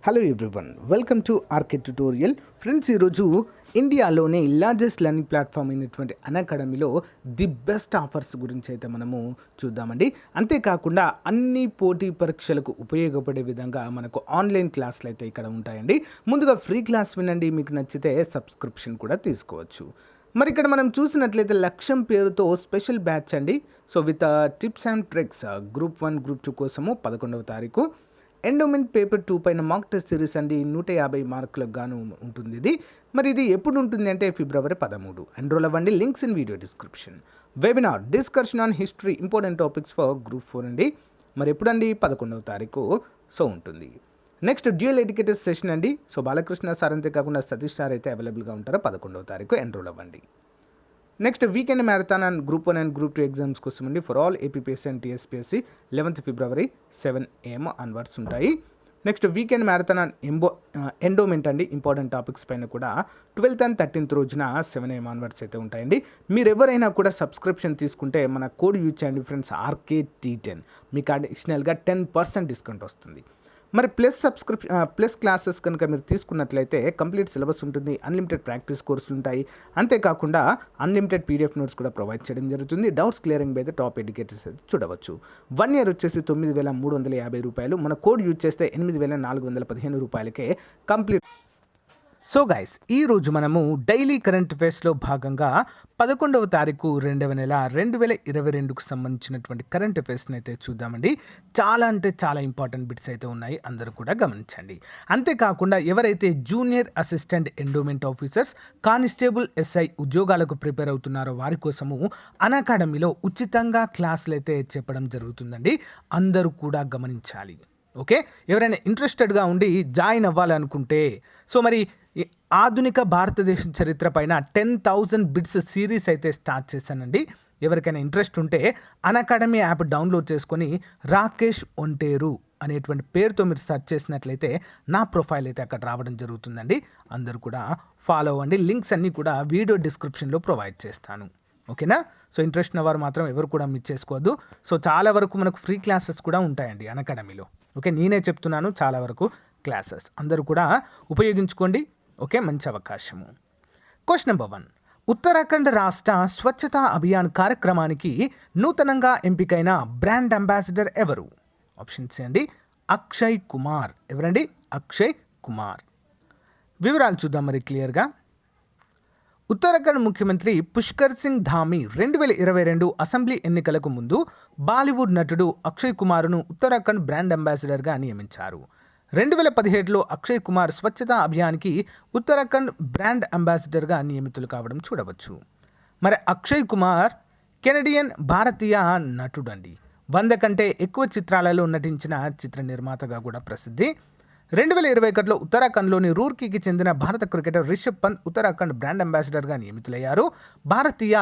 Hello everyone, welcome to RK tutorial. Friends, ఈరోజు ఇండియాలోనే largest learning platform అయినటువంటి అన్అకాడమీలో the best offers గురించి అయితే మనము చూద్దామండి. అంతేకాకుండా అన్ని పోటీ పరీక్షలకు ఉపయోగపడే విధంగా మనకు ఆన్లైన్ క్లాసులు అయితే ఇక్కడ ఉంటాయండి. ముందుగా ఫ్రీ క్లాస్ వినండి, మీకు నచ్చితే సబ్స్క్రిప్షన్ కూడా తీసుకోవచ్చు. మరి ఇక్కడ మనం చూసినట్లయితే లక్ష్యం పేరుతో స్పెషల్ బ్యాచ్ అండి. So with tips and tricks group 1 group 2 కోసము 11వ తారీఖు ఎండోమెంట్ పేపర్ 2 పైన మాక్ టెస్ట్ సిరీస్ అండి. 150 మార్కులకు గాను ఉంటుంది ఇది. మరి ఇది ఎప్పుడు ఉంటుంది అంటే ఫిబ్రవరి 13. ఎన్రోల్ అవ్వండి, links in video description. Webinar discussion on history important topics for group 4 అండి. మరి ఎప్పుడండి? 11వ తారీఖు సో ఉంటుంది. నెక్స్ట్ డ్యూయల్ ఎడ్యుకేటెడ్ సెషన్ అండి. సో బాలకృష్ణ సార్ అంతే కాకుండా సతీష్ సార్ అయితే అవైలబుల్గా ఉంటారు. 11వ తారీఖు ఎన్రోల్ అవ్వండి. Next weekend marathon and group 1 and group 2 exams కోసం అండి for all APPSC and TSPSC 11th February 7 AM onwards ఉంటాయి. Next weekend marathon and endowment అండి. ఇంపార్టెంట్ టాపిక్స్ పైన కూడా 12th and 13th రోజున 7 AM అన్వర్డ్స్ అయితే ఉంటాయండి. మీరు ఎవరైనా కూడా సబ్స్క్రిప్షన్ తీసుకుంటే మన కోడ్ యూజ్ చేయండి ఫ్రెండ్స్, RK10, మీకు అడిషనల్గా 10% డిస్కౌంట్ వస్తుంది. మరి ప్లస్ క్లాసెస్ కనుక మీరు తీసుకున్నట్లయితే కంప్లీట్ సిలబస్ ఉంటుంది, అన్లిమిటెడ్ ప్రాక్టీస్ కోర్సులు ఉంటాయి, అంతేకాకుండా అన్లిమిటెడ్ PDF నోట్స్ కూడా ప్రొవైడ్ చేయడం జరుగుతుంది. Doubts clearing by the top educators అయితే చూడవచ్చు. 1 year వచ్చేసి 9,350 రూపాయలు, మన కోడ్ యూజ్ చేస్తే 8,415 రూపాయలకే కంప్లీట్. సో గైస్, ఈరోజు మనము డైలీ కరెంట్ అఫైర్స్లో భాగంగా 11వ తారీఖు 2వ నెల 2022కు సంబంధించినటువంటి కరెంట్ అఫైర్స్ని అయితే చూద్దామండి. చాలా అంటే చాలా ఇంపార్టెంట్ బిట్స్ అయితే ఉన్నాయి, అందరూ కూడా గమనించండి. అంతేకాకుండా ఎవరైతే junior assistant endowment officers, constable SI ఉద్యోగాలకు ప్రిపేర్ అవుతున్నారో వారి కోసము అన్అకాడమీలో ఉచితంగా క్లాసులు అయితే చెప్పడం జరుగుతుందండి. అందరూ కూడా గమనించాలి. ఓకే, ఎవరైనా ఇంట్రెస్టెడ్గా ఉండి జాయిన్ అవ్వాలనుకుంటే, సో మరి ఆధునిక భారతదేశ చరిత్ర పైన 10,000 బిట్స్ సిరీస్ అయితే స్టార్ట్ చేశానండి. ఎవరికైనా ఇంట్రెస్ట్ ఉంటే అన్అకాడమీ యాప్ డౌన్లోడ్ చేసుకొని రాకేష్ ఒంటేరు అనేటువంటి పేరుతో మీరు సెర్చ్ చేసినట్లయితే నా ప్రొఫైల్ అయితే అక్కడ రావడం జరుగుతుందండి. అందరూ కూడా ఫాలో అవ్వండి. లింక్స్ అన్నీ కూడా వీడియో డిస్క్రిప్షన్లో ప్రొవైడ్ చేస్తాను. ఓకేనా? సో ఇంట్రెస్ట్ ఉన్న వారు మాత్రం ఎవరు కూడా మిస్ చేసుకోవద్దు. సో చాలా వరకు మనకు ఫ్రీ క్లాసెస్ కూడా ఉంటాయండి అన్అకాడమీలో. ఓకే, నేనే చెప్తున్నాను, చాలా వరకు క్లాసెస్ అందరూ కూడా ఉపయోగించుకోండి. ఓకే, మంచి అవకాశము. క్వశ్చన్ నెంబర్ 1, ఉత్తరాఖండ్ రాష్ట్ర స్వచ్ఛతా అభియాన్ కార్యక్రమానికి నూతనంగా ఎంపికైన బ్రాండ్ అంబాసిడర్ ఎవరు? ఆప్షన్ సి అండి, అక్షయ్ కుమార్. ఎవరండి? అక్షయ్ కుమార్. వివరాలు చూద్దాం మరి క్లియర్గా. ఉత్తరాఖండ్ ముఖ్యమంత్రి పుష్కర్ సింగ్ ధామీ 2022 అసెంబ్లీ ఎన్నికలకు ముందు బాలీవుడ్ నటుడు అక్షయ్ కుమార్ను ఉత్తరాఖండ్ బ్రాండ్ అంబాసిడర్గా నియమించారు. 2017లో అక్షయ్ కుమార్ స్వచ్ఛతా అభియాన్కి ఉత్తరాఖండ్ బ్రాండ్ అంబాసిడర్గా నియమితులు కావడం చూడవచ్చు. మరి అక్షయ్ కుమార్ కెనడియన్ భారతీయ నటుడండి. 100 కంటే ఎక్కువ చిత్రాలలో నటించిన చిత్ర నిర్మాతగా కూడా ప్రసిద్ధి. 2021లో ఉత్తరాఖండ్లోని రూర్కీకి చెందిన భారత క్రికెటర్ రిషబ్ పంత్ ఉత్తరాఖండ్ బ్రాండ్ అంబాసిడర్గా నియమితులయ్యారు. భారతీయ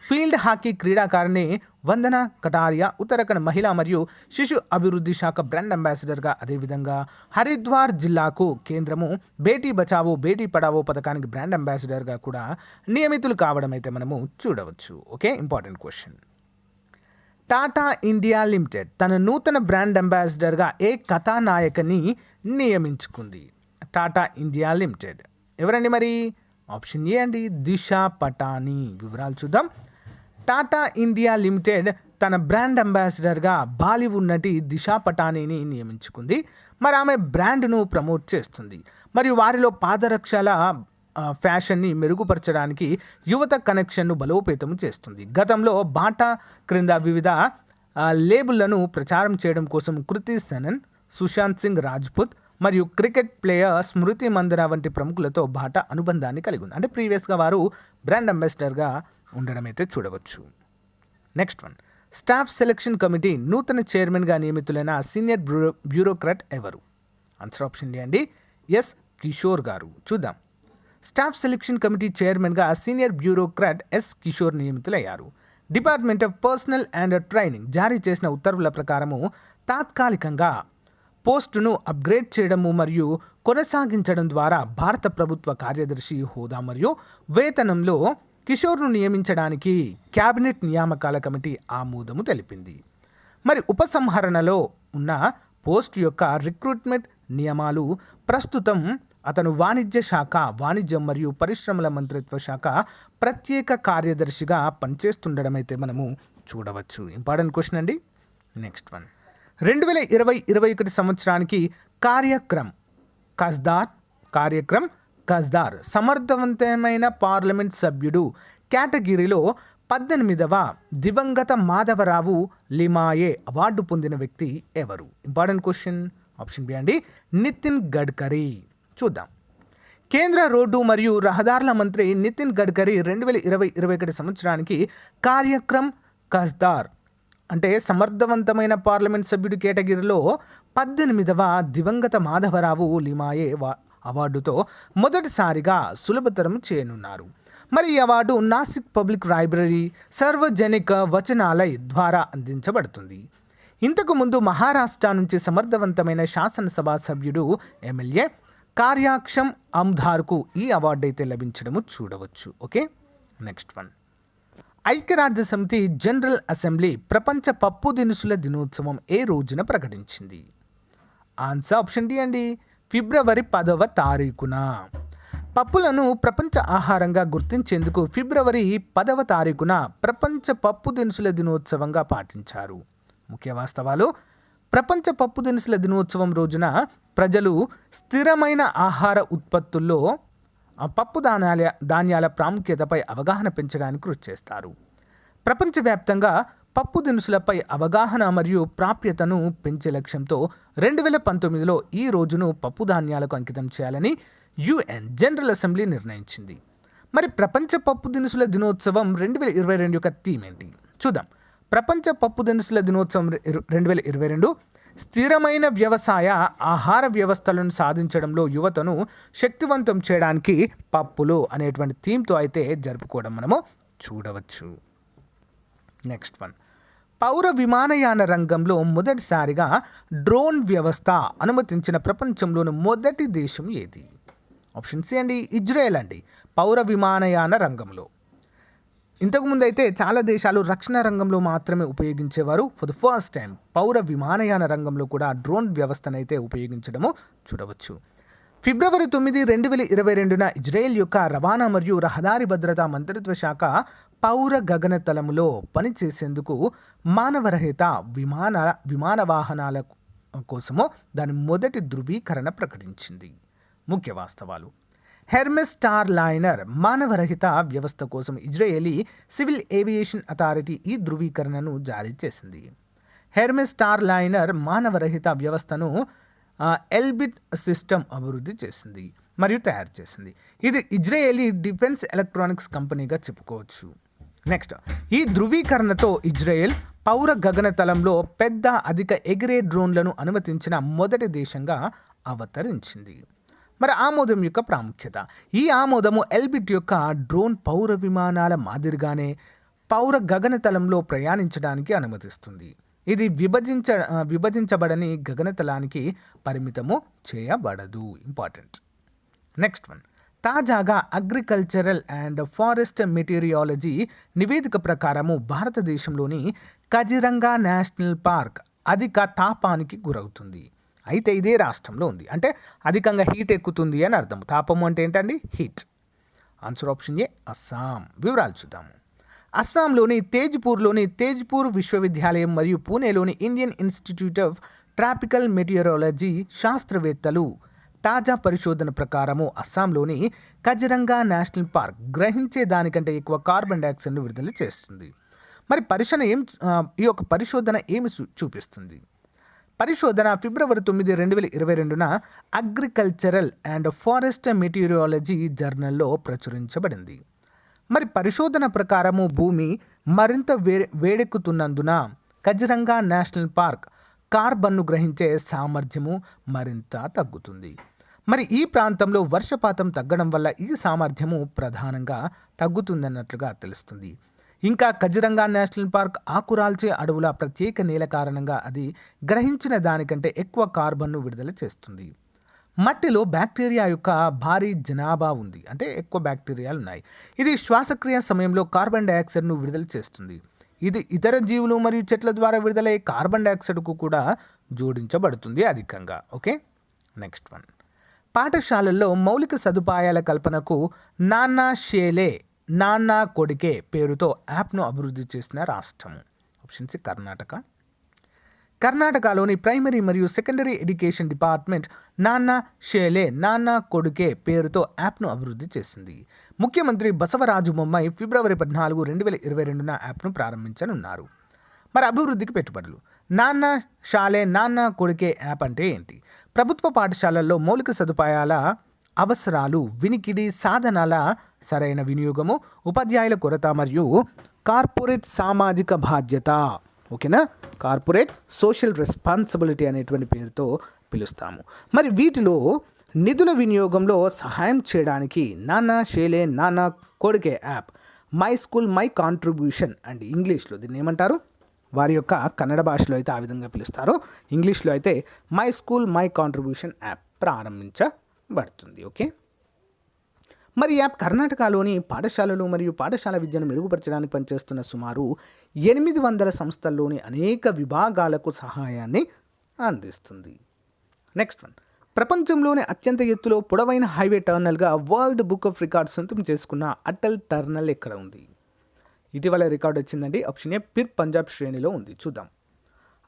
ఫీల్డ్ హాకీ క్రీడాకారిణి వందన కటారియా ఉత్తరాఖండ్ మహిళా మరియు శిశు అభివృద్ధి శాఖ బ్రాండ్ అంబాసిడర్గా, అదేవిధంగా హరిద్వార్ జిల్లాకు కేంద్రము బేటీ బచావో బేటీ పడావో పథకానికి బ్రాండ్ అంబాసిడర్గా కూడా నియమితులు కావడం అయితే మనము చూడవచ్చు. Okay, important question. Tata India limited తన నూతన బ్రాండ్ అంబాసిడర్గా ఏ కథానాయకని నియమించుకుంది? టాటా ఇండియా లిమిటెడ్ ఎవరండి మరి? ఆప్షన్ ఏ అండి, దిశా పటాని. వివరాలు చూద్దాం. టాటా ఇండియా లిమిటెడ్ తన బ్రాండ్ అంబాసిడర్గా బాలీవుడ్ నటి దిశా పటానీని నియమించుకుంది. మరి ఆమె బ్రాండ్ను ప్రమోట్ చేస్తుంది మరియు వారిలో పాదరక్షల ఫ్యాషన్ని మెరుగుపరచడానికి యువత కనెక్షన్ను బలోపేతం చేస్తుంది. గతంలో బాటా క్రింద వివిధ లేబుళ్లను ప్రచారం చేయడం కోసం కృతి సెనన్, సుశాంత్ సింగ్ రాజ్పుత్ మరియు క్రికెట్ ప్లేయర్ స్మృతి మందన వంటి ప్రముఖులతో బాటా అనుబంధాన్ని కలిగి ఉంది. అంటే ప్రీవియస్గా వారు బ్రాండ్ అంబాసిడర్గా ఉండడం అయితే చూడవచ్చు. నెక్స్ట్ 1, స్టాఫ్ సెలక్షన్ కమిటీ నూతన చైర్మన్గా నియమితులైన సీనియర్ బ్యూరోక్రాట్ ఎవరు? ఆన్సర్ ఆప్షన్ ఏ అండి, ఎస్ కిషోర్ గారు. చూద్దాం. స్టాఫ్ సెలక్షన్ కమిటీ చైర్మన్గా సీనియర్ బ్యూరోక్రాట్ ఎస్ కిషోర్ నియమితులయ్యారు. Department of personal and training జారీ చేసిన ఉత్తర్వుల ప్రకారము తాత్కాలికంగా పోస్టును అప్గ్రేడ్ చేయడము మరియు కొనసాగించడం ద్వారా భారత ప్రభుత్వ కార్యదర్శి హోదా మరియు వేతనంలో కిషోర్ను నియమించడానికి క్యాబినెట్ నియామకాల కమిటీ ఆమోదము తెలిపింది. మరి ఉపసంహరణలో ఉన్న పోస్ట్ యొక్క రిక్రూట్మెంట్ నియమాలు. ప్రస్తుతం అతను వాణిజ్యం మరియు పరిశ్రమల మంత్రిత్వ శాఖ ప్రత్యేక కార్యదర్శిగా పనిచేస్తుండడం అయితే మనము చూడవచ్చు. ఇంపార్టెంట్ క్వశ్చన్ అండి. నెక్స్ట్ వన్, 2020-21 సంవత్సరానికి కార్యక్రమ్ కస్దార్ సమర్థవంతమైన పార్లమెంట్ సభ్యుడు కేటగిరీలో 18వ దివంగత మాధవరావు లిమాయే అవార్డు పొందిన వ్యక్తి ఎవరు? Important question. ఆప్షన్ బి అండి, నితిన్ గడ్కరీ. చూద్దాం. కేంద్ర రోడ్డు మరియు రహదారుల మంత్రి నితిన్ గడ్కరీ 2020-21 సంవత్సరానికి కార్యక్రమ్ కస్దార్ అంటే సమర్థవంతమైన పార్లమెంట్ సభ్యుడి కేటగిరీలో 18వ దివంగత మాధవరావు లిమాయే అవార్డుతో మొదటిసారిగా సులభతరం చేయనున్నారు. మరి ఈ అవార్డు నాసిక్ పబ్లిక్ లైబ్రరీ సార్వజనిక వచనాలయ్ ద్వారా అందించబడుతుంది. ఇంతకు ముందు మహారాష్ట్ర నుంచి సమర్థవంతమైన శాసనసభ సభ్యుడు ఎమ్మెల్యే కార్యాక్షం అమ్ధార్కు ఈ అవార్డు అయితే లభించడము చూడవచ్చు. ఓకే, నెక్స్ట్ వన్, ఐక్యరాజ్య సమితి జనరల్ అసెంబ్లీ ప్రపంచ పప్పు దినుసుల దినోత్సవం ఏ రోజున ప్రకటించింది? ఆన్సర్ ఆప్షన్ డి అండి, ఫిబ్రవరి 10వ తారీఖున. పప్పులను ప్రపంచ ఆహారంగా గుర్తించేందుకు ఫిబ్రవరి 10వ తారీఖున ప్రపంచ పప్పు దినుసుల దినోత్సవంగా పాటించారు. ముఖ్య వాస్తవాలు: ప్రపంచ పప్పు దినుసుల దినోత్సవం రోజున ప్రజలు స్థిరమైన ఆహార ఉత్పత్తుల్లో పప్పు ధాన్యాల ప్రాముఖ్యతపై అవగాహన పెంచడానికి కృషి చేస్తారు. ప్రపంచవ్యాప్తంగా పప్పు దినుసులపై అవగాహన మరియు ప్రాప్యతను పెంచే లక్ష్యంతో 2019లో ఈ రోజును పప్పు ధాన్యాలకు అంకితం చేయాలని యుఎన్ జనరల్ అసెంబ్లీ నిర్ణయించింది. మరి ప్రపంచ పప్పు దినుసుల దినోత్సవం 2022 యొక్క థీమ్ ఏంటి? చూద్దాం. ప్రపంచ పప్పు దినుసుల దినోత్సవం 2022 స్థిరమైన వ్యవసాయ ఆహార వ్యవస్థలను సాధించడంలో యువతను శక్తివంతం చేయడానికి పప్పులు అనేటువంటి థీమ్తో అయితే జరుపుకోవడం మనము చూడవచ్చు. నెక్స్ట్ వన్, పౌర విమానయాన రంగంలో మొదటిసారిగా డ్రోన్ వ్యవస్థ అనుమతించిన ప్రపంచంలోని మొదటి దేశం ఏది? ఆప్షన్ సి అండి, ఇజ్రాయెల్ అండి. పౌర విమానయాన రంగంలో ఇంతకుముందు అయితే చాలా దేశాలు రక్షణ రంగంలో మాత్రమే ఉపయోగించేవారు. ఫర్ ద ఫస్ట్ టైం పౌర విమానయాన రంగంలో కూడా డ్రోన్ వ్యవస్థను అయితే ఉపయోగించడము చూడవచ్చు. ఫిబ్రవరి 9, 2022న ఇజ్రాయెల్ యొక్క రవాణా మరియు రహదారి భద్రతా మంత్రిత్వ శాఖ పౌర గగనతలములో పనిచేసేందుకు మానవరహిత విమాన వాహనాల కోసము దాని మొదటి ధృవీకరణ ప్రకటించింది. ముఖ్య వాస్తవాలు: హెర్మెస్ స్టార్ లైనర్ మానవరహిత వ్యవస్థ కోసం ఇజ్రాయేలీ సివిల్ ఏవియేషన్ అథారిటీ ఈ ధృవీకరణను జారీ చేసింది. హెర్మెస్ స్టార్ లైనర్ మానవరహిత వ్యవస్థను ఎల్బిట్ సిస్టమ్ అభివృద్ధి చేసింది మరియు తయారు చేసింది. ఇది ఇజ్రాయేలీ డిఫెన్స్ ఎలక్ట్రానిక్స్ కంపెనీగా చెప్పుకోవచ్చు. నెక్స్ట్, ఈ ధృవీకరణతో ఇజ్రాయెల్ పౌర గగనతలంలో పెద్ద అధిక ఎగిరే డ్రోన్లను అనుమతించిన మొదటి దేశంగా అవతరించింది. మరి ఆమోదం యొక్క ప్రాముఖ్యత: ఈ ఆమోదము ఎల్బిట్ యొక్క డ్రోన్ పౌర విమానాల మాదిరిగానే పౌర గగనతలంలో ప్రయాణించడానికి అనుమతిస్తుంది. ఇది విభజించబడని గగనతలానికి పరిమితము చేయబడదు. ఇంపార్టెంట్. నెక్స్ట్ వన్, తాజాగా అగ్రికల్చరల్ అండ్ ఫారెస్ట్ మెటీరియాలజీ నివేదిక ప్రకారము భారతదేశంలోని కజిరంగా నేషనల్ పార్క్ అధిక తాపానికి గురవుతుంది. అయితే ఇదే రాష్ట్రంలో ఉంది, అంటే అధికంగా హీట్ ఎక్కుతుంది అని అర్థం. తాపము అంటే ఏంటండి? Heat. Answer option A, Assam. వివరాలు చూద్దాము. అస్సాంలోని తేజ్పూర్ విశ్వవిద్యాలయం మరియు పూణేలోని Indian institute of tropical meteorology శాస్త్రవేత్తలు తాజా పరిశోధన ప్రకారము అస్సాంలోని కజిరంగా నేషనల్ పార్క్ గ్రహించే దానికంటే ఎక్కువ కార్బన్ డైఆక్సైడ్ను విడుదల చేస్తుంది. మరి ఈ యొక్క పరిశోధన ఏమి చూపిస్తుంది? పరిశోధన ఫిబ్రవరి 9, 2022న అగ్రికల్చరల్ అండ్ ఫారెస్ట్ మెటీరియాలజీ జర్నల్లో ప్రచురించబడింది. మరి పరిశోధన ప్రకారము భూమి మరింత వేడెక్కుతున్నందున కజిరంగా నేషనల్ పార్క్ కార్బన్ను గ్రహించే సామర్థ్యము మరింత తగ్గుతుంది. మరి ఈ ప్రాంతంలో వర్షపాతం తగ్గడం వల్ల ఈ సామర్థ్యము ప్రధానంగా తగ్గుతుందన్నట్లుగా తెలుస్తుంది. ఇంకా కజిరంగా నేషనల్ పార్క్ ఆకురాల్చే అడవుల ప్రత్యేక నేల కారణంగా అది గ్రహించిన దానికంటే ఎక్కువ కార్బన్ను విడుదల చేస్తుంది. మట్టిలో బ్యాక్టీరియా యొక్క భారీ జనాభా ఉంది, అంటే ఎక్కువ బ్యాక్టీరియాలు ఉన్నాయి. ఇది శ్వాసక్రియ సమయంలో కార్బన్ డైఆక్సైడ్ను విడుదల చేస్తుంది. ఇది ఇతర జీవులు మరియు చెట్ల ద్వారా విడుదలయ్యే కార్బన్ డైఆక్సైడ్కు కూడా జోడించబడుతుంది అధికంగా. ఓకే, నెక్స్ట్ వన్, పాఠశాలల్లో మౌలిక సదుపాయాల కల్పనకు నాన్నా షేలే నాన్నా కొడుకే పేరుతో యాప్ను అభివృద్ధి చేసిన రాష్ట్రం. Option C Karnataka. కర్ణాటకలోని ప్రైమరీ మరియు సెకండరీ ఎడ్యుకేషన్ డిపార్ట్మెంట్ నాన్నా షేలే నాన్నా కొడుకే పేరుతో యాప్ను అభివృద్ధి చేసింది. ముఖ్యమంత్రి బసవరాజు బొమ్మాయి ఫిబ్రవరి 14, 2022 యాప్ను ప్రారంభించనున్నారు. మరి అభివృద్ధికి పెట్టుబడులు. నాన్నా షాలే నాన్నా కొడుకే యాప్ అంటే ఏంటి? ప్రభుత్వ పాఠశాలల్లో మౌలిక సదుపాయాల అవసరాలు, వినికిడి సాధనాల సరైన వినియోగము, ఉపాధ్యాయుల కొరత మరియు కార్పొరేట్ సామాజిక బాధ్యత, ఓకేనా, కార్పొరేట్ సోషల్ రెస్పాన్సిబిలిటీ అనేటువంటి పేరుతో పిలుస్తాము. మరి వీటిలో నిధుల వినియోగంలో సహాయం చేయడానికి నాన్నా షేలే నాన్నా కొడుకే app, my school my contribution and ఇంగ్లీష్లో దీన్ని ఏమంటారు, వారి యొక్క కన్నడ భాషలో అయితే ఆ విధంగా పిలుస్తారు, ఇంగ్లీష్లో అయితే my school my contribution app ప్రారంభించబడుతుంది. ఓకే, మరి యాప్ కర్ణాటకలోని పాఠశాలలు మరియు పాఠశాల విద్యను మెరుగుపరచడానికి పనిచేస్తున్న సుమారు 800 సంస్థల్లోని అనేక విభాగాలకు సహాయాన్ని అందిస్తుంది. నెక్స్ట్ వన్, ప్రపంచంలోనే అత్యంత ఎత్తులో పొడవైన హైవే టర్నల్గా వరల్డ్ బుక్ ఆఫ్ రికార్డ్స్ సొంతం చేసుకున్న అటల్ టర్నల్ ఎక్కడ ఉంది? ఇటీవల రికార్డు వచ్చిందండి. ఆప్షన్ ఏ పిర్ పంజాబ్ శ్రేణిలో ఉంది. చూద్దాం.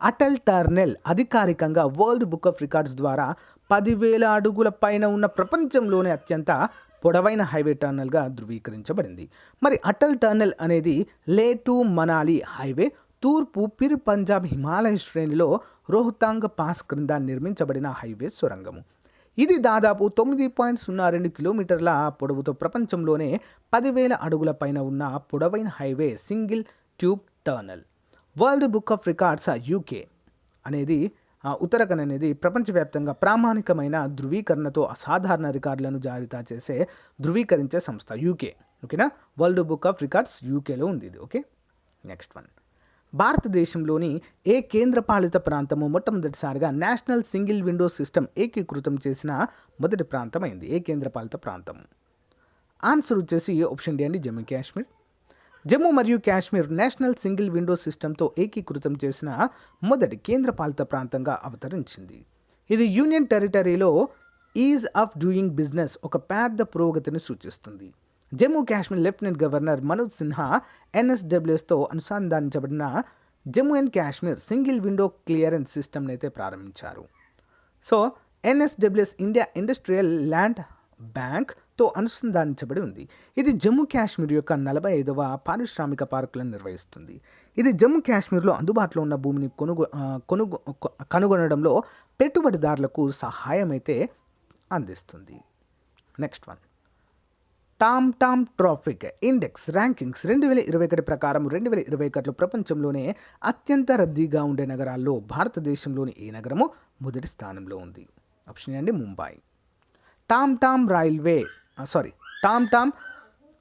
అటల్ టర్నల్ అధికారికంగా వరల్డ్ బుక్ ఆఫ్ రికార్డ్స్ ద్వారా 10,000 అడుగుల పైన ఉన్న ప్రపంచంలోనే అత్యంత పొడవైన హైవే టర్నల్గా ధృవీకరించబడింది. మరి అటల్ టర్నల్ అనేది లే టు మనాలి హైవే తూర్పు పిర్ పంజాబ్ హిమాలయ శ్రేణిలో రోహతాంగ్ పాస్ క్రింద నిర్మించబడిన హైవే సొరంగము. ఇది దాదాపు 9.02 కిలోమీటర్ల పొడవుతో ప్రపంచంలోనే 10,000 అడుగుల పైన ఉన్న పొడవైన highway single tube tunnel. World book of records UK అనేది ఉత్తరాఖండ్ అనేది ప్రపంచవ్యాప్తంగా ప్రామాణికమైన ధృవీకరణతో అసాధారణ రికార్డులను జాబితా చేసే ధృవీకరించే సంస్థ యూకే. ఓకేనా, వరల్డ్ బుక్ ఆఫ్ రికార్డ్స్ యూకేలో ఉంది ఇది. ఓకే, నెక్స్ట్ వన్, భారతదేశంలోని ఏ కేంద్రపాలిత ప్రాంతము మొట్టమొదటిసారిగా నేషనల్ సింగిల్ విండో సిస్టమ్ ఏకీకృతం చేసిన మొదటి ప్రాంతం అయింది? ఏ కేంద్రపాలిత ప్రాంతం? ఆన్సర్ వచ్చేసి ఆప్షన్ డి అండి, జమ్మూ కాశ్మీర్. జమ్మూ మరియు కాశ్మీర్ నేషనల్ సింగిల్ విండో సిస్టంతో ఏకీకృతం చేసిన మొదటి కేంద్రపాలిత ప్రాంతంగా అవతరించింది. ఇది యూనియన్ టెరిటరీలో ఈజ్ ఆఫ్ డూయింగ్ బిజినెస్ ఒక పెద్ద పురోగతిని సూచిస్తుంది. జమ్మూ కాశ్మీర్ లెఫ్టినెంట్ గవర్నర్ మనోజ్ సిన్హా ఎన్ఎస్డబ్ల్యూఎస్తో అనుసంధానించబడిన Jammu and Kashmir single window clearance సిస్టమ్ని అయితే ప్రారంభించారు. So NSWS India industrial land బ్యాంక్తో అనుసంధానించబడి ఉంది. ఇది జమ్మూ కాశ్మీర్ యొక్క 45వ పారిశ్రామిక పార్కులను నిర్వహిస్తుంది. ఇది జమ్మూ కాశ్మీర్లో అందుబాటులో ఉన్న భూమిని కనుగొనడంలో పెట్టుబడిదారులకు సహాయం అయితే అందిస్తుంది. Next one, Tom traffic index rankings 2021 ప్రకారం 2021లో ప్రపంచంలోనే అత్యంత రద్దీగా ఉండే నగరాల్లో భారతదేశంలోని ఏ నగరము మొదటి స్థానంలో ఉంది? ఆప్షన్ అండి Mumbai. Tom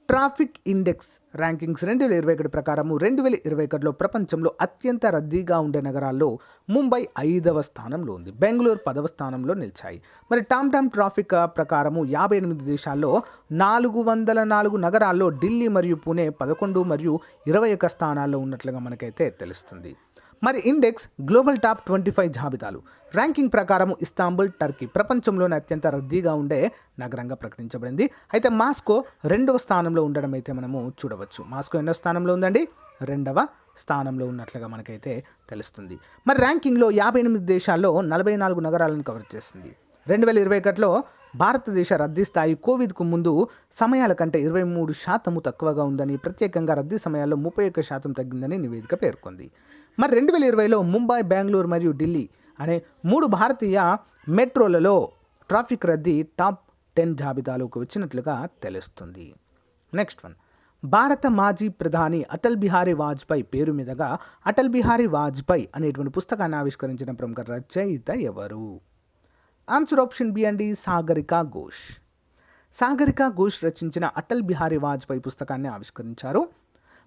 traffic index rankings 2021 ప్రకారం 2021లో ప్రపంచంలో అత్యంత రద్దీగా ఉండే నగరాల్లో ముంబై 5వ స్థానంలో ఉంది, బెంగళూరు 10వ స్థానంలో నిలిచాయి. మరి టామ్ ట్రాఫిక్ ప్రకారము 58 దేశాల్లో 404 నగరాల్లో ఢిల్లీ మరియు పూణే 11 మరియు 21 స్థానాల్లో ఉన్నట్లుగా మనకైతే తెలుస్తుంది. మరి ఇండెక్స్ గ్లోబల్ టాప్ 25 జాబితాలు ర్యాంకింగ్ ప్రకారం ఇస్తాంబుల్ టర్కీ ప్రపంచంలోనే అత్యంత రద్దీగా ఉండే నగరంగా ప్రకటించబడింది. అయితే మాస్కో 2వ స్థానంలో ఉండడం అయితే మనము చూడవచ్చు. మాస్కో ఎన్నో స్థానంలో ఉందండి? 2వ స్థానంలో ఉన్నట్లుగా మనకైతే తెలుస్తుంది. మరి ర్యాంకింగ్లో 58 దేశాల్లో 44 నగరాలను కవర్ చేస్తుంది. 2021లో భారతదేశ రద్దీ స్థాయి కోవిడ్కు ముందు సమయాల కంటే 23% తక్కువగా ఉందని, ప్రత్యేకంగా రద్దీ సమయాల్లో 31% తగ్గిందని నివేదిక పేర్కొంది. మరి 2020లో ముంబై, బెంగళూరు మరియు ఢిల్లీ అనే 3 భారతీయ మెట్రోలలో ట్రాఫిక్ రద్దీ టాప్ 10 జాబితాలోకి వచ్చినట్లుగా తెలుస్తుంది. నెక్స్ట్ వన్, భారత మాజీ ప్రధాని అటల్ బిహారీ వాజ్పేయి పేరు మీదుగా అటల్ బిహారీ వాజ్పేయి అనేటువంటి పుస్తకాన్ని ఆవిష్కరించిన ప్రముఖ రచయిత ఎవరు? ఆన్సర్ ఆప్షన్ బి అండి, సాగరికా ఘోష్. సాగరికా ఘోష్ రచించిన అటల్ బిహారీ వాజ్పేయి పుస్తకాన్ని ఆవిష్కరించారు.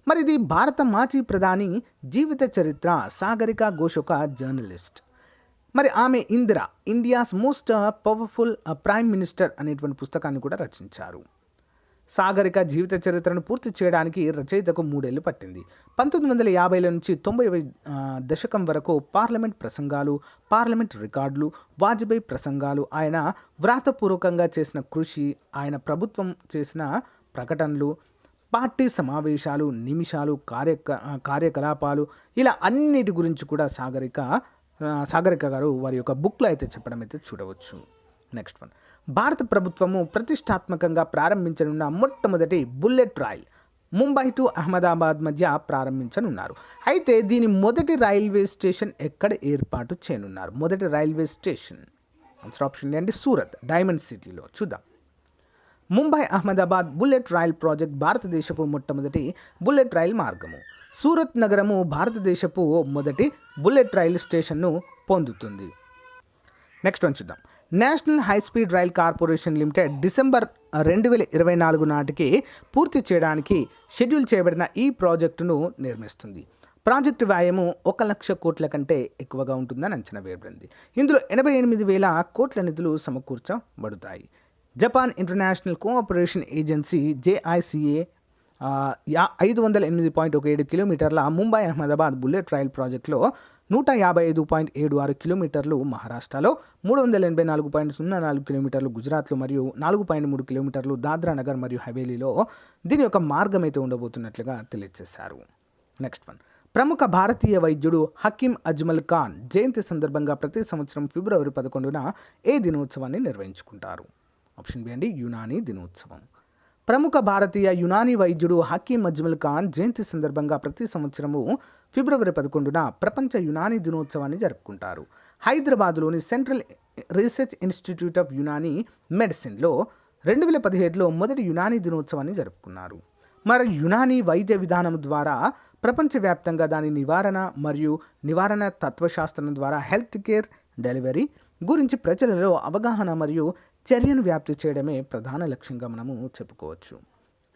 మరి ఇది భారత మాజీ ప్రధాని జీవిత చరిత్ర. సాగరికా ఘోష్ ఒక జర్నలిస్ట్. మరి ఆమె India's most powerful prime minister అనేటువంటి పుస్తకాన్ని కూడా రచించారు. సాగరిక జీవిత చరిత్రను పూర్తి చేయడానికి రచయితకు 3 ఏళ్లు పట్టింది. 1950ల నుంచి 90వ దశకం వరకు పార్లమెంట్ ప్రసంగాలు, పార్లమెంట్ రికార్డులు, వాజ్పేయి ప్రసంగాలు, ఆయన వ్రాతపూర్వకంగా చేసిన కృషి, ఆయన ప్రభుత్వం చేసిన ప్రకటనలు, పార్టీ సమావేశాలు, నిమిషాలు, కార్యకలాపాలు, ఇలా అన్నిటి గురించి కూడా సాగరిక గారు వారి యొక్క బుక్లో అయితే చెప్పడం అయితే చూడవచ్చు. నెక్స్ట్ వన్, భారత ప్రభుత్వము ప్రతిష్టాత్మకంగా ప్రారంభించనున్న మొట్టమొదటి bullet rail Mumbai to Ahmedabad మధ్య ప్రారంభించనున్నారు. అయితే దీని మొదటి రైల్వే స్టేషన్ ఎక్కడ ఏర్పాటు చేయనున్నారు? మొదటి రైల్వే స్టేషన్ ఆన్సర్ ఆప్షన్ ఏంటి? సూరత్, డైమండ్ సిటీలో. చూద్దాం. Mumbai Ahmedabad bullet rail project భారతదేశపు మొట్టమొదటి బుల్లెట్ రైల్ మార్గము. సూరత్ నగరము భారతదేశపు మొదటి బుల్లెట్ రైలు స్టేషన్ను పొందుతుంది. నెక్స్ట్ వన్ చూద్దాం. National high speed rail corporation limited December 2024 నాటికి పూర్తి చేయడానికి షెడ్యూల్ చేయబడిన ఈ ప్రాజెక్టును నిర్మిస్తుంది. ప్రాజెక్టు వ్యయము 1,00,000 కోట్ల కంటే ఎక్కువగా ఉంటుందని అంచనా వేయబడింది. ఇందులో 88,000 కోట్ల నిధులు సమకూర్చబడతాయి. Japan international cooperation agency JICA 508.17 కిలోమీటర్ల ముంబై అహ్మదాబాద్ బుల్లెట్ రైల్ ప్రాజెక్టులో 155.76 కిలోమీటర్లు మహారాష్ట్రలో, 384.04 కిలోమీటర్లు గుజరాత్లో మరియు 4.3 కిలోమీటర్లు దాద్రా నగర్ మరియు హవేలీలో దీని యొక్క మార్గం అయితే ఉండబోతున్నట్లుగా తెలియజేశారు. నెక్స్ట్ వన్, ప్రముఖ భారతీయ వైద్యుడు హకీం అజ్మల్ ఖాన్ జయంతి సందర్భంగా ప్రతి సంవత్సరం ఫిబ్రవరి 11న ఏ దినోత్సవాన్ని నిర్వహించుకుంటారు? ఆప్షన్ బి అండి, యునానీ దినోత్సవం. ప్రముఖ భారతీయ యునానీ వైద్యుడు హకీం అజ్మల్ ఖాన్ జయంతి సందర్భంగా ప్రతి సంవత్సరము ఫిబ్రవరి 11న ప్రపంచ యునానీ దినోత్సవాన్ని జరుపుకుంటారు. హైదరాబాద్లోని central research institute of Unani మెడిసిన్లో 2017లో మొదటి యునానీ దినోత్సవాన్ని జరుపుకున్నారు. మరి యునానీ వైద్య విధానం ద్వారా ప్రపంచవ్యాప్తంగా దాని నివారణ తత్వశాస్త్రం ద్వారా హెల్త్ కేర్ డెలివరీ గురించి ప్రజలలో అవగాహన మరియు చర్యను వ్యాప్తి చేయడమే ప్రధాన లక్ష్యంగా మనము చెప్పుకోవచ్చు.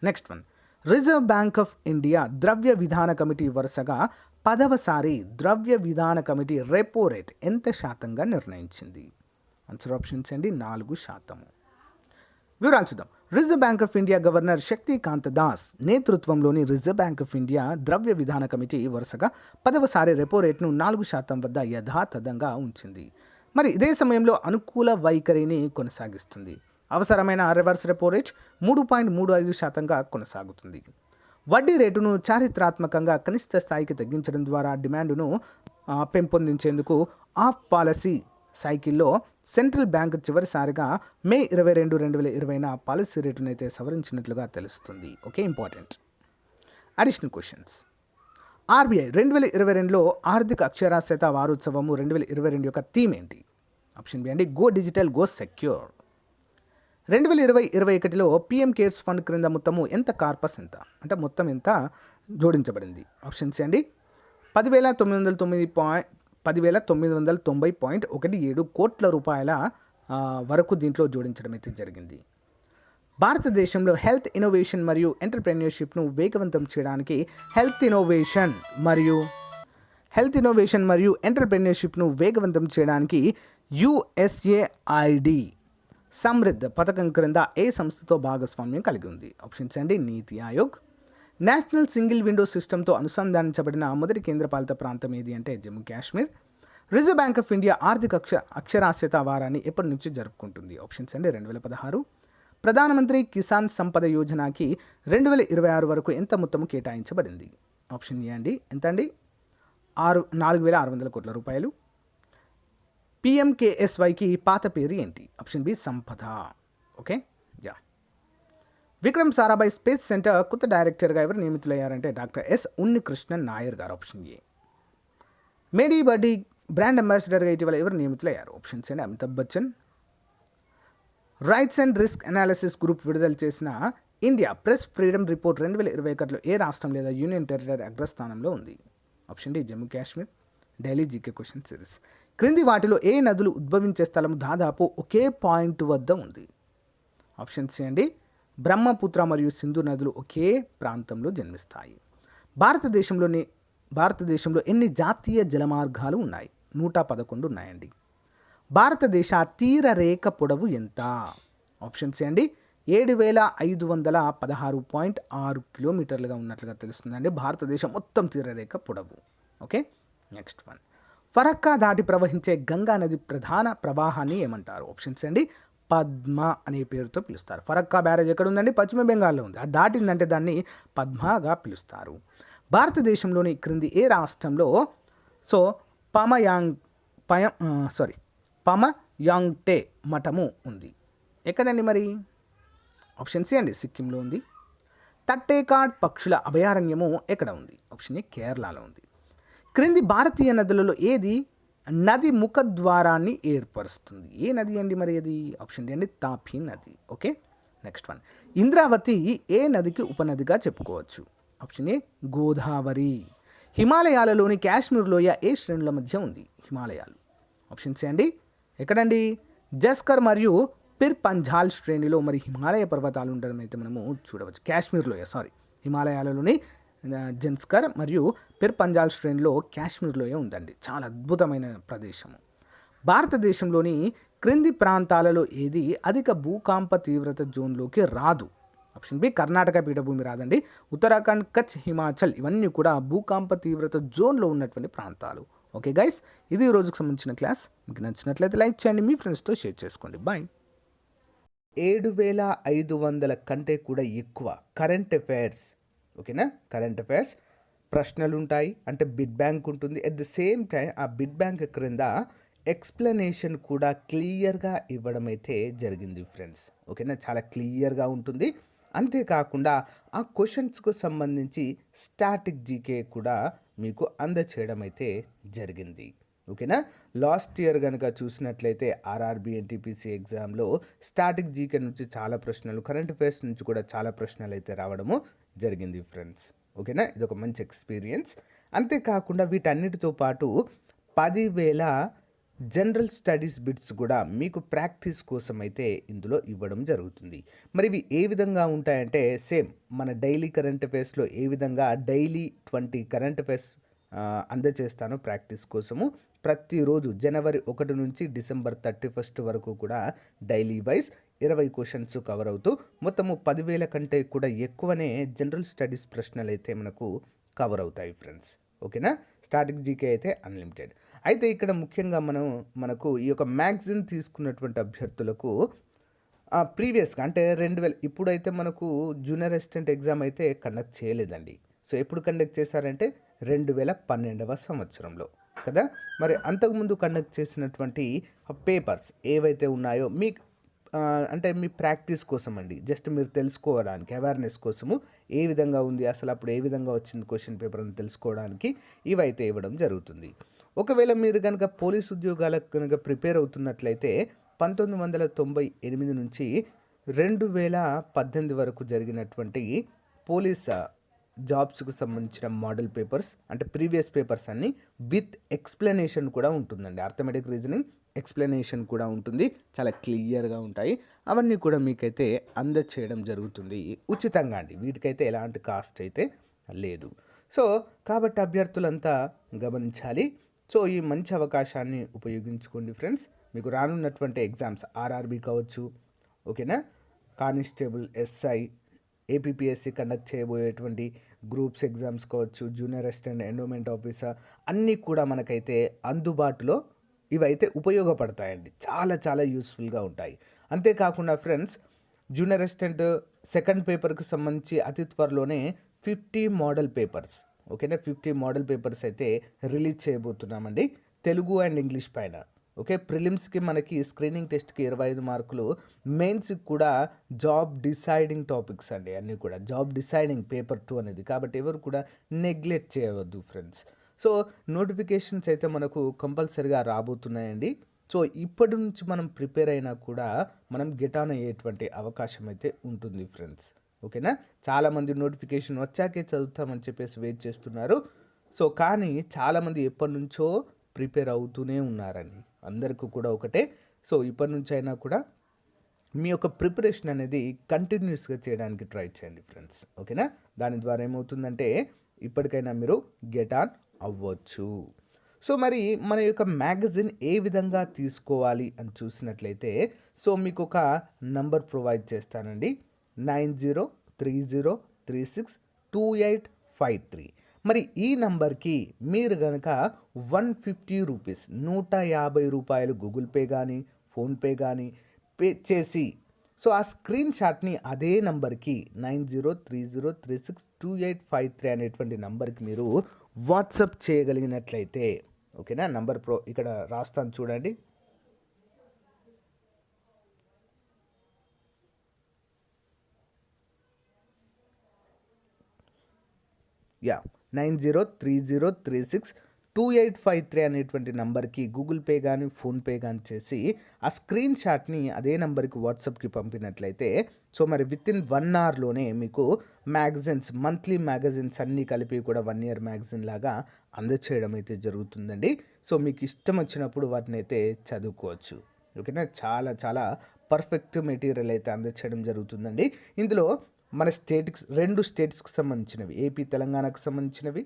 Next one, reserve bank of India ద్రవ్య విధాన కమిటీ వరుసగా 10వసారి ద్రవ్య విధాన కమిటీ రెపో రేట్ ఎంత శాతంగా నిర్ణయించింది? ఆన్సర్ ఆప్షన్స్ అండి, 4%. వివరాలు చూద్దాం. Reserve bank of India governor Shaktikanta Das నేతృత్వంలోని రిజర్వ్ బ్యాంక్ ఆఫ్ ఇండియా ద్రవ్య విధాన కమిటీ వరుసగా 10వసారి రెపో రేట్ను 4% వద్ద యథాతథంగా ఉంచింది. మరి ఇదే సమయంలో అనుకూల వైఖరిని కొనసాగిస్తుంది. అవసరమైన రివర్స్ రెపో రేట్ 3.35%గా కొనసాగుతుంది. వడ్డీ రేటును చారిత్రాత్మకంగా కనిష్ట స్థాయికి తగ్గించడం ద్వారా డిమాండ్ను పెంపొందించేందుకు ఆఫ్ పాలసీ సైకిల్లో సెంట్రల్ బ్యాంక్ చివరిసారిగా మే 22, 2020న పాలసీ రేటును అయితే సవరించినట్లుగా తెలుస్తుంది. Okay, important. Additional questions. RBI 2022లో ఆర్థిక అక్షరాస్యత వారోత్సవము 2022 యొక్క థీమ్ ఏంటి? ఆప్షన్ బి అండి, గో డిజిటల్ గో సెక్యూర్. 2020-21లో PM కేర్స్ ఫండ్ క్రింద మొత్తము ఎంత కార్పస్ ఎంత అంటే మొత్తం ఎంత జోడించబడింది? ఆప్షన్ సి అండి, 10,990.17 కోట్ల రూపాయల వరకు దీంట్లో జోడించడం అయితే జరిగింది. భారతదేశంలో హెల్త్ ఇన్నోవేషన్ మరియు ఎంటర్‌ప్రెన్యూర్‌షిప్‌ను వేగవంతం చేయడానికి హెల్త్ ఇన్నోవేషన్ మరియు ఎంటర్‌ప్రెన్యూర్‌షిప్‌ను వేగవంతం చేయడానికి USAID సమృద్ధ్ పథకం క్రింద ఏ సంస్థతో భాగస్వామ్యం కలిగి ఉంది? ఆప్షన్స్ అండి, నీతి ఆయోగ్. నేషనల్ సింగిల్ విండో సిస్టమ్తో అనుసంధానించబడిన మొదటి కేంద్రపాలిత ప్రాంతం ఏది అంటే Jammu Kashmir. Reserve bank of India ఆర్థిక అక్షరాస్యత వారాన్ని ఎప్పటి నుంచి జరుపుకుంటుంది? ఆప్షన్స్ అండి, 2016. ప్రధానమంత్రి కిసాన్ సంపద యోజనకి 2026 వరకు ఎంత మొత్తము కేటాయించబడింది? ఆప్షన్ ఏ అండి, ఎంత అండి, 4,600 కోట్ల రూపాయలు. PMKSYకి పాత పేరు ఏంటి? ఆప్షన్ బి, సంపద. Okay, yeah. Vikram Sarabhai space centre కొత్త డైరెక్టర్గా ఎవరు నియమితులయ్యారంటే డాక్టర్ S. ఉన్నికృష్ణన్ నాయర్ గారు. Option A. మేడీ బడ్డీ బ్రాండ్ అంబాసిడర్గా ఇటీవల ఎవరు నియమితులయ్యారు? ఆప్షన్స్ అండి, Amitabh Bachchan. Rights and risk analysis group విడుదల చేసిన ఇండియా ప్రెస్ ఫ్రీడమ్ రిపోర్ట్ 2021లో ఏ రాష్ట్రం లేదా యూనియన్ టెరిటరీ అగ్రస్థానంలో ఉంది? Option D, Jammu Kashmir. Daily GK question series. క్రింది వాటిలో ఏ నదులు ఉద్భవించే స్థలం దాదాపు ఒకే పాయింట్ వద్ద ఉంది? ఆప్షన్ సి అండి, బ్రహ్మపుత్ర మరియు సింధు నదులు ఒకే ప్రాంతంలో జన్మిస్తాయి. భారతదేశంలో ఎన్ని జాతీయ జలమార్గాలు ఉన్నాయి? 111 ఉన్నాయండి. భారతదేశ తీర రేఖ పొడవు ఎంత? ఆప్షన్ సి అండి, 7516.6 కిలోమీటర్లుగా ఉన్నట్లుగా తెలుస్తుందండి భారతదేశం మొత్తం తీరరేఖ పొడవు. Okay, next one. ఫరక్కా దాటి ప్రవహించే గంగా నది ప్రధాన ప్రవాహాన్ని ఏమంటారు? ఆప్షన్స్ అండి. పద్మ అనే పేరుతో పిలుస్తారు. ఫరక్కా బ్యారేజ్ ఎక్కడ ఉందండి? పశ్చిమ బెంగాల్లో ఉంది. అది దాటిందంటే దాన్ని పద్మగా పిలుస్తారు. భారతదేశంలోని క్రింది ఏ రాష్ట్రంలో సో పమయాంగ్ పయ సారీ పమయాంగ్టే మఠము ఉంది? ఎక్కడండి మరి? ఆప్షన్ సి అండి, సిక్కింలో ఉంది. తట్టేకాడ్ పక్షుల అభయారణ్యము ఎక్కడ ఉంది? ఆప్షన్ ఏ, కేరళలో ఉంది. క్రింది భారతీయ నదులలో ఏది నది ముఖద్వారాన్ని ఏర్పరుస్తుంది? ఏ నది అండి మరి అది? ఆప్షన్ డి అండి, తాపీ నది. Okay, next one. ఇంద్రావతి ఏ నదికి ఉపనదిగా చెప్పుకోవచ్చు? Option A, Godavari. హిమాలయాలలోని కాశ్మీర్ లోయ ఏ శ్రేణుల మధ్య ఉంది? హిమాలయాలు. ఆప్షన్ సి అండి, ఎక్కడండి? జస్కర్ మరియు పిర్ పంజాల్ శ్రేణిలో మరి హిమాలయ పర్వతాలు ఉండడం అయితే మనము చూడవచ్చు. కాశ్మీర్ లోయ హిమాలయాలలోని జన్స్కర్ మరియు పిర్ పంజాల్ శ్రేణిలో కాశ్మీర్ లోయ ఉందండి. చాలా అద్భుతమైన ప్రదేశము. భారతదేశంలోని క్రింది ప్రాంతాలలో ఏది అధిక భూకంప తీవ్రత జోన్లోకి రాదు? ఆప్షన్ బి, కర్ణాటక పీఠభూమి రాదండి. ఉత్తరాఖండ్, కచ్, హిమాచల్ ఇవన్నీ కూడా భూకంప తీవ్రత జోన్లో ఉన్నటువంటి ప్రాంతాలు. ఓకే గైస్, ఇది ఈ రోజుకు సంబంధించిన క్లాస్. మీకు నచ్చినట్లయితే లైక్ చేయండి, మీ ఫ్రెండ్స్తో షేర్ చేసుకోండి. బాయ్. 7500 కంటే కూడా ఎక్కువ కరెంట్ అఫైర్స్, ఓకేనా? కరెంట్ అఫైర్స్ ప్రశ్నలు ఉంటాయి, అంటే బిడ్ బ్యాంక్ ఉంటుంది. అట్ ద సేమ్ టైం ఆ బిడ్ బ్యాంక్ క్రింద ఎక్స్ప్లెనేషన్ కూడా క్లియర్గా ఇవ్వడం అయితే జరిగింది ఫ్రెండ్స్. ఓకేనా, చాలా క్లియర్గా ఉంటుంది. అంతేకాకుండా ఆ క్వశ్చన్స్కు సంబంధించి స్టాటిక్ జీకే కూడా మీకు అందచేయడం అయితే జరిగింది. ఓకేనా, లాస్ట్ ఇయర్ కనుక చూసినట్లయితే ఆర్ఆర్బి ఎన్టీపీసీ ఎగ్జామ్లో స్టాటిక్ జీకే నుంచి చాలా ప్రశ్నలు, కరెంట్ అఫైర్స్ నుంచి కూడా చాలా ప్రశ్నలు అయితే రావడము జరిగింది ఫ్రెండ్స్. ఓకేనా, ఇదొక మంచి ఎక్స్పీరియన్స్. అంతేకాకుండా వీటన్నిటితో పాటు 10,000 జనరల్ స్టడీస్ బిట్స్ కూడా మీకు ప్రాక్టీస్ కోసం అయితే ఇందులో ఇవ్వడం జరుగుతుంది. మరి ఇవి ఏ విధంగా ఉంటాయంటే సేమ్ మన డైలీ కరెంట్ అఫైర్స్లో ఏ విధంగా డైలీ 20 కరెంట్ అఫైర్స్ అందజేస్తాను ప్రాక్టీస్ కోసము. ప్రతిరోజు జనవరి 1 నుంచి డిసెంబర్ 31 వరకు కూడా డైలీ వైజ్ 20 క్వశ్చన్స్ కవర్ అవుతూ మొత్తము 10,000 కంటే కూడా ఎక్కువనే జనరల్ స్టడీస్ ప్రశ్నలు అయితే మనకు కవర్ అవుతాయి ఫ్రెండ్స్. ఓకేనా, స్టాటిక్ జీకే అయితే అన్లిమిటెడ్. అయితే ఇక్కడ ముఖ్యంగా మనకు ఈ యొక్క మ్యాగజిన్ తీసుకున్నటువంటి అభ్యర్థులకు ప్రీవియస్గా అంటే 2000 ఇప్పుడైతే మనకు జూనియర్ అసిస్టెంట్ ఎగ్జామ్ అయితే కండక్ట్ చేయలేదండి. సో ఎప్పుడు కండక్ట్ చేశారంటే 2012వ సంవత్సరంలో కదా. మరి అంతకుముందు కండక్ట్ చేసినటువంటి పేపర్స్ ఏవైతే ఉన్నాయో అంటే మీ ప్రాక్టీస్ కోసం అండి, జస్ట్ మీరు తెలుసుకోవడానికి అవేర్నెస్ కోసము ఏ విధంగా ఉంది, అసలు అప్పుడు ఏ విధంగా వచ్చింది క్వశ్చన్ పేపర్ అని తెలుసుకోవడానికి ఇవైతే ఇవ్వడం జరుగుతుంది. ఒకవేళ మీరు కనుక పోలీస్ ఉద్యోగాలకు కనుక ప్రిపేర్ అవుతున్నట్లయితే 1998 నుంచి 2018 వరకు జరిగినటువంటి పోలీస్ జాబ్స్కు సంబంధించిన మోడల్ పేపర్స్ అంటే ప్రీవియస్ పేపర్స్ అన్నీ విత్ ఎక్స్ప్లెనేషన్ కూడా ఉంటుందండి. అర్థమెటిక్ రీజనింగ్ ఎక్స్ప్లెనేషన్ కూడా ఉంటుంది, చాలా క్లియర్గా ఉంటాయి. అవన్నీ కూడా మీకైతే అందచేయడం జరుగుతుంది ఉచితంగా అండి. వీటికైతే ఎలాంటి కాస్ట్ అయితే లేదు. సో కాబట్టి అభ్యర్థులంతా గమనించాలి. సో ఈ మంచి అవకాశాన్ని ఉపయోగించుకోండి ఫ్రెండ్స్. మీకు రానున్నటువంటి ఎగ్జామ్స్ ఆర్ఆర్బీ కావచ్చు, ఓకేనా, కానిస్టేబుల్, ఎస్ఐ, ఏపీపీఎస్సి కండక్ట్ చేయబోయేటువంటి గ్రూప్స్ ఎగ్జామ్స్ కావచ్చు, జూనియర్ అసిస్టెంట్, ఎండోమెంట్ ఆఫీసర్ అన్నీ కూడా మనకైతే అందుబాటులో ఇవైతే ఉపయోగపడతాయండి. చాలా చాలా యూస్ఫుల్గా ఉంటాయి. అంతేకాకుండా ఫ్రెండ్స్, జూనియర్ అసిస్టెంట్ సెకండ్ పేపర్కి సంబంధించి అతి త్వరలోనే 50 మోడల్ పేపర్స్, ఓకేనా, 50 మోడల్ పేపర్స్ అయితే రిలీజ్ చేయబోతున్నామండి తెలుగు అండ్ ఇంగ్లీష్ పైన. ఓకే, ప్రిలిమ్స్కి మనకి స్క్రీనింగ్ టెస్ట్కి 25 మార్కులు, మెయిన్స్కి కూడా జాబ్ డిసైడింగ్ టాపిక్స్ అండి, అన్నీ కూడా జాబ్ డిసైడింగ్ పేపర్ 2 అనేది. కాబట్టి ఎవరు కూడా నెగ్లెక్ట్ చేయవద్దు ఫ్రెండ్స్. సో నోటిఫికేషన్స్ అయితే మనకు కంపల్సరిగా రాబోతున్నాయండి. సో ఇప్పటి నుంచి మనం ప్రిపేర్ అయినా కూడా మనం గెట్ ఆన్ అయ్యేటువంటి అవకాశం అయితే ఉంటుంది ఫ్రెండ్స్. ఓకేనా, చాలామంది నోటిఫికేషన్ వచ్చాకే చదువుతామని చెప్పేసి వెయిట్ చేస్తున్నారు. సో కానీ చాలామంది ఎప్పటి నుంచో ప్రిపేర్ అవుతూనే ఉన్నారండి. అందరికీ కూడా ఒకటే, సో ఇప్పటి నుంచి అయినా కూడా మీ యొక్క ప్రిపరేషన్ అనేది కంటిన్యూస్గా చేయడానికి ట్రై చేయండి ఫ్రెండ్స్. ఓకేనా, దాని ద్వారా ఏమవుతుందంటే ఇప్పటికైనా మీరు గెట్ ఆన్ అవ్వచ్చు. సో మరి మన యొక్క మ్యాగజైన్ ఏ విధంగా తీసుకోవాలి అని చూసినట్లయితే సో మీకు ఒక నంబర్ ప్రొవైడ్ చేస్తానండి, 9030362853. మరి ఈ నంబర్కి మీరు కనుక 150 రూపీస్, 150 రూపాయలు గూగుల్ పే కానీ ఫోన్పే కానీ పే చేసి సో ఆ స్క్రీన్ షాట్ని అదే నంబర్కి 9030362853 అనేటువంటి నంబర్కి మీరు వాట్సప్ చేయగలిగినట్లయితే, ఓకేనా, నంబర్ ఇక్కడ రాస్తాను చూడండి. యా 9030362853 అనేటువంటి నంబర్కి గూగుల్ పే కానీ ఫోన్పే కానీ చేసి ఆ స్క్రీన్ షాట్ని అదే నంబర్కి వాట్సాప్కి పంపినట్లయితే సో మరి విత్ ఇన్ 1 అవర్లోనే మీకు మ్యాగజైన్స్, మంత్లీ మ్యాగజైన్స్ అన్నీ కలిపి కూడా 1 ఇయర్ మ్యాగజైన్ లాగా అందచేయడం అయితే జరుగుతుందండి. సో మీకు ఇష్టం వచ్చినప్పుడు వాటిని అయితే చదువుకోవచ్చు. ఓకేనా, చాలా చాలా పర్ఫెక్ట్ మెటీరియల్ అయితే అందచేయడం జరుగుతుందండి. ఇందులో మన స్టేట్కి 2 స్టేట్స్కి సంబంధించినవి, ఏపీ తెలంగాణకు సంబంధించినవి,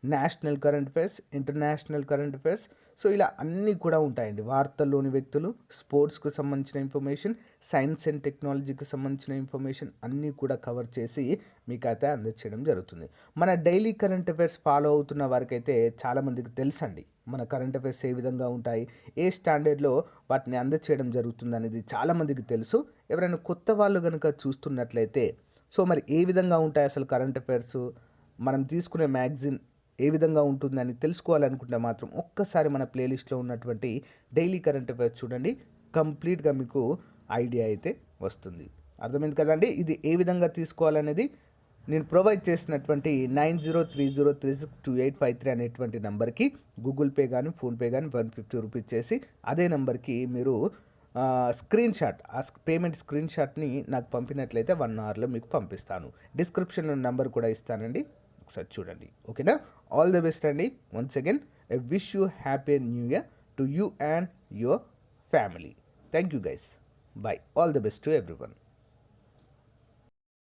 national current affairs, international current affairs, so ఇలా అన్నీ కూడా ఉంటాయండి. వార్తల్లోని వ్యక్తులు, స్పోర్ట్స్కి సంబంధించిన ఇన్ఫర్మేషన్, సైన్స్ అండ్ టెక్నాలజీకి సంబంధించిన ఇన్ఫర్మేషన్ అన్నీ కూడా కవర్ చేసి మీకు అయితే అందచేయడం జరుగుతుంది. మన డైలీ కరెంట్ అఫైర్స్ ఫాలో అవుతున్న వారికైతే చాలామందికి తెలుసండి మన కరెంట్ అఫైర్స్ ఏ విధంగా ఉంటాయి, ఏ స్టాండర్డ్లో వాటిని అందచేయడం జరుగుతుంది అనేది చాలామందికి తెలుసు. ఎవరైనా కొత్త వాళ్ళు కనుక చూస్తున్నట్లయితే సో మరి ఏ విధంగా ఉంటాయి అసలు కరెంట్ అఫైర్స్, మనం తీసుకునే మ్యాగజైన్ ఏ విధంగా ఉంటుందని తెలుసుకోవాలనుకుంటే మాత్రం ఒక్కసారి మన ప్లేలిస్ట్లో ఉన్నటువంటి డైలీ కరెంట్ అఫైర్స్ చూడండి, కంప్లీట్గా మీకు ఐడియా అయితే వస్తుంది. అర్థమైంది కదండి. ఇది ఏ విధంగా తీసుకోవాలనేది నేను ప్రొవైడ్ చేసినటువంటి 9030362853 అనేటువంటి నెంబర్కి గూగుల్ పే కానీ ఫోన్పే కానీ 150 రూపీస్ చేసి అదే నెంబర్కి మీరు స్క్రీన్ షాట్, ఆ పేమెంట్ స్క్రీన్ షాట్ని నాకు పంపినట్లయితే 1 అవర్లో మీకు పంపిస్తాను. డిస్క్రిప్షన్లో నెంబర్ కూడా ఇస్తానండి, ఒకసారి చూడండి. ఓకేనా, ఆల్ ది బెస్ట్ అండి. Once again I wish you happy new year to you and your family. Thank you guys, by, all the best to everyone.